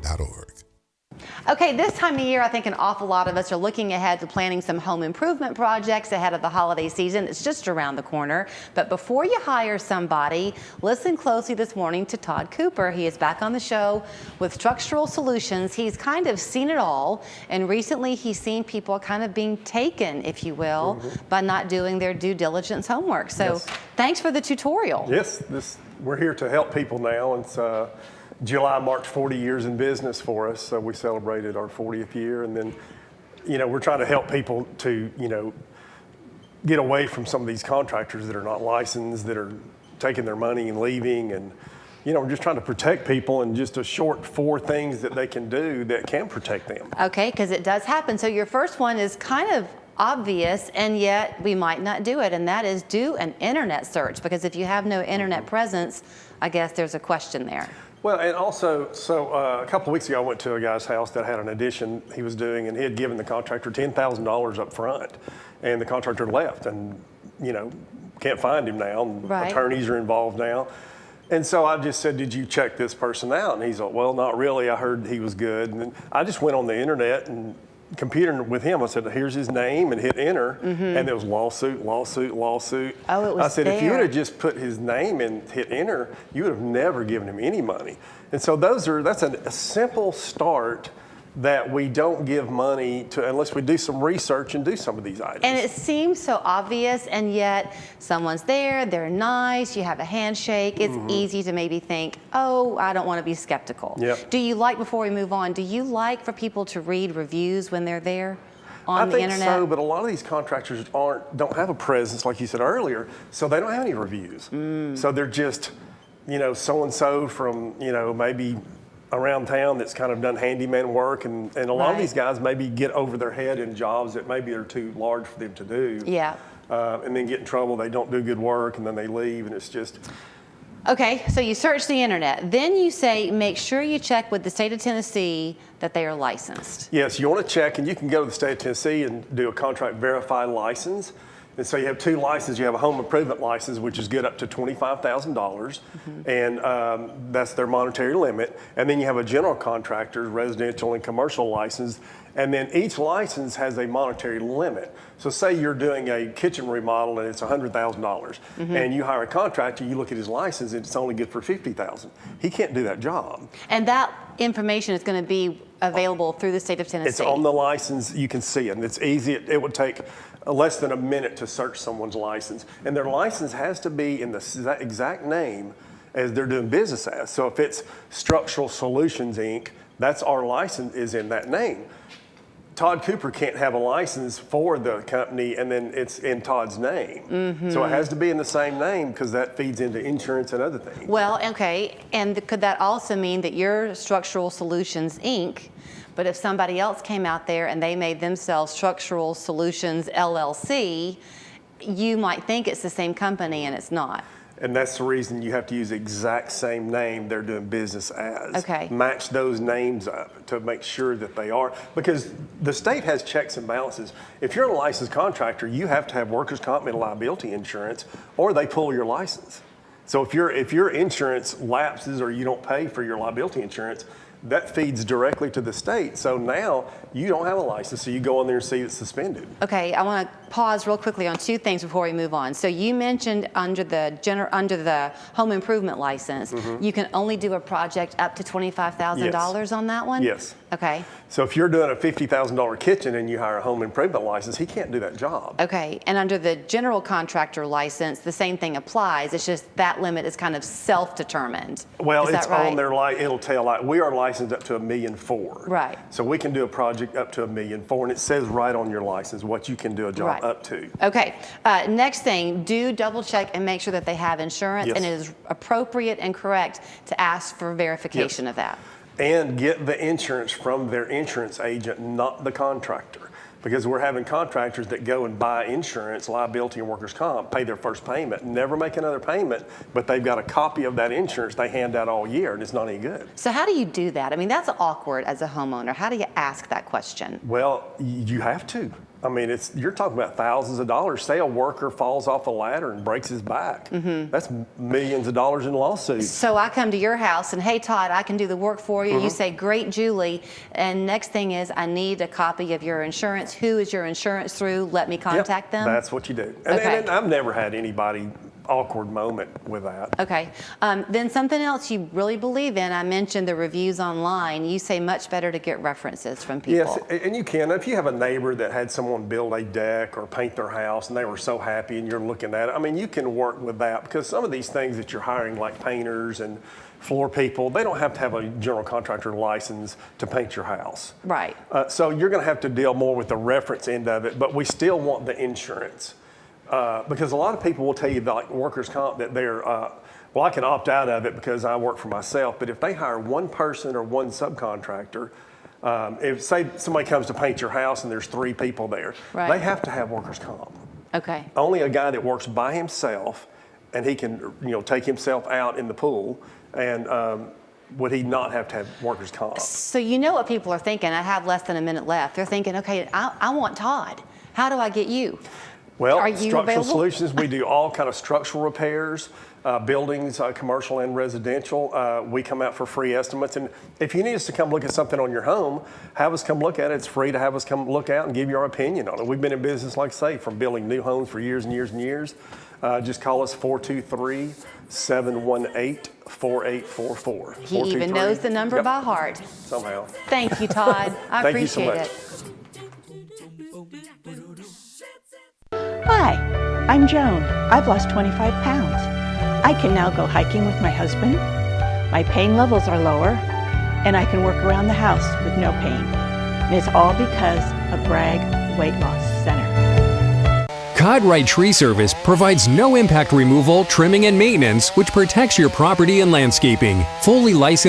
contractor.org. Okay, this time of year, I think an awful lot of us are looking ahead to planning some home improvement projects ahead of the holiday season. It's just around the corner. But before you hire somebody, listen closely this morning to Todd Cooper. He is back on the show with Structural Solutions. He's kind of seen it all, and recently he's seen people kind of being taken, if you will, by not doing their due diligence homework. So thanks for the tutorial. Yes, we're here to help people now. It's July marked 40 years in business for us, so we celebrated our 40th year, and then, we're trying to help people to, get away from some of these contractors that are not licensed, that are taking their money and leaving, and, we're just trying to protect people, and just a short 4 things that they can do that can protect them. Okay, because it does happen. So your first one is kind of obvious, and yet we might not do it, and that is do an internet search, because if you have no internet presence, I guess there's a question there. Well, and also, a couple of weeks ago, I went to a guy's house that had an addition he was doing, and he had given the contractor $10,000 up front, and the contractor left, and, can't find him now. Right. Attorneys are involved now. And so I just said, did you check this person out? And he's like, well, not really. I heard he was good. And then I just went on the internet and computing with him. I said, here's his name, and hit enter, and there was lawsuit. Oh, it was I said, if you would there. have just put his name and hit enter, you would have never given him any money. And so that's a simple start that we don't give money to unless we do some research and do some of these items. And it seems so obvious, and yet someone's there, they're nice, you have a handshake. It's easy to maybe think, oh, I don't want to be skeptical. Yep. Do you like, before we move on, do you like for people to read reviews when they're there on the internet? I think so, but a lot of these contractors don't have a presence, like you said earlier, so they don't have any reviews. So they're just, so-and-so from, maybe around town that's kind of done handyman work, and a lot of these guys maybe get over their head in jobs that maybe are too large for them to do. Yeah. And then get in trouble, they don't do good work, and then they leave, and it's just... Okay, so you search the internet. Then you say, make sure you check with the state of Tennessee that they are licensed. Yes, you want to check, and you can go to the state of Tennessee and do a contract verified license. And so you have 2 licenses. You have a home improvement license, which is good up to $25,000, and that's their monetary limit. And then you have a general contractor's residential and commercial license, and then each license has a monetary limit. So say you're doing a kitchen remodel and it's $100,000, and you hire a contractor, you look at his license, and it's only good for $50,000. He can't do that job. And that information is going to be available through the state of Tennessee. It's on the license, you can see it, and it's easy. It would take less than a minute to search someone's license. And their license has to be in the exact name as they're doing business as. So if it's Structural Solutions, Inc., that's our license is in that name. Todd Cooper can't have a license for the company and then it's in Todd's name. So it has to be in the same name because that feeds into insurance and other things. Well, okay, and could that also mean that you're Structural Solutions, Inc., but if somebody else came out there and they made themselves Structural Solutions, LLC, you might think it's the same company and it's not. And that's the reason you have to use the exact same name they're doing business as. Okay. Match those names up to make sure that they are, because the state has checks and balances. If you're a licensed contractor, you have to have workers' comp and liability insurance, or they pull your license. So if your insurance lapses or you don't pay for your liability insurance, that feeds directly to the state. So now you don't have a license, so you go in there and see it's suspended. Okay, I want to pause real quickly on 2 things before we move on. So you mentioned under the home improvement license, you can only do a project up to $25,000 on that one? Yes. Okay. So if you're doing a $50,000 kitchen and you hire a home improvement license, he can't do that job. Okay, and under the general contractor license, the same thing applies. It's just that limit is kind of self-determined. Well, is it's that right? on their it'll tell we are licensed up to $1.4 million. Right. So we can do a project up to $1.4 million, and it says right on your license what you can do a job up to. Okay. Next thing, do double check and make sure that they have insurance, and it is appropriate and correct to ask for verification of that. And get the insurance from their insurance agent, not the contractor. Because we're having contractors that go and buy insurance, liability and workers' comp, pay their first payment, never make another payment, but they've got a copy of that insurance they hand out all year, and it's not any good. So how do you do that? I mean, that's awkward as a homeowner. How do you ask that question? Well, you have to. I mean, you're talking about thousands of dollars. Say a worker falls off a ladder and breaks his back. That's millions of dollars in lawsuits. So I come to your house and, hey, Todd, I can do the work for you. You say, great, Julie. And next thing is, I need a copy of your insurance. Who is your insurance through? Let me contact them. That's what you do. And, Okay. and I've never had anybody awkward moment with that. Okay. Then something else you really believe in, I mentioned the reviews online. You say much better to get references from people. Yes, and you can. If you have a neighbor that had someone build a deck or paint their house and they were so happy and you're looking at it, I mean, you can work with that because some of these things that you're hiring, like painters and floor people, they don't have to have a general contractor license to paint your house. Right. So you're going to have to deal more with the reference end of it, but we still want the insurance. Because a lot of people will tell you that, like workers' comp, that they're, well, I can opt out of it because I work for myself. But if they hire one person or one subcontractor, if say somebody comes to paint your house and there's 3 people there, Right. they have to have workers' comp. Okay. Only a guy that works by himself and he can, take himself out in the pool and would he not have to have workers' comp? So you know what people are thinking. I have less than a minute left. They're thinking, okay, I want Todd. How do I get you? Well, Are you Structural available? Solutions, we do all kind of structural repairs, buildings, commercial and residential. We come out for free estimates. And if you need us to come look at something on your home, have us come look at it. It's free to have us come look out and give you our opinion on it. We've been in business, like I say, from building new homes for years and years and years. Just call us 423-718-4844. He even knows the number by heart. Somehow. Thank you, Todd. I Thank you so appreciate much. it. Hi, I'm Joan. I've lost 25 pounds. I can now go hiking with my husband. My pain levels are lower, and I can work around the house with no pain. And it's all because of Bragg Weight Loss Center. Cod-Rite Tree Service provides no impact removal, trimming, and maintenance, which protects your property and landscaping. Fully licensed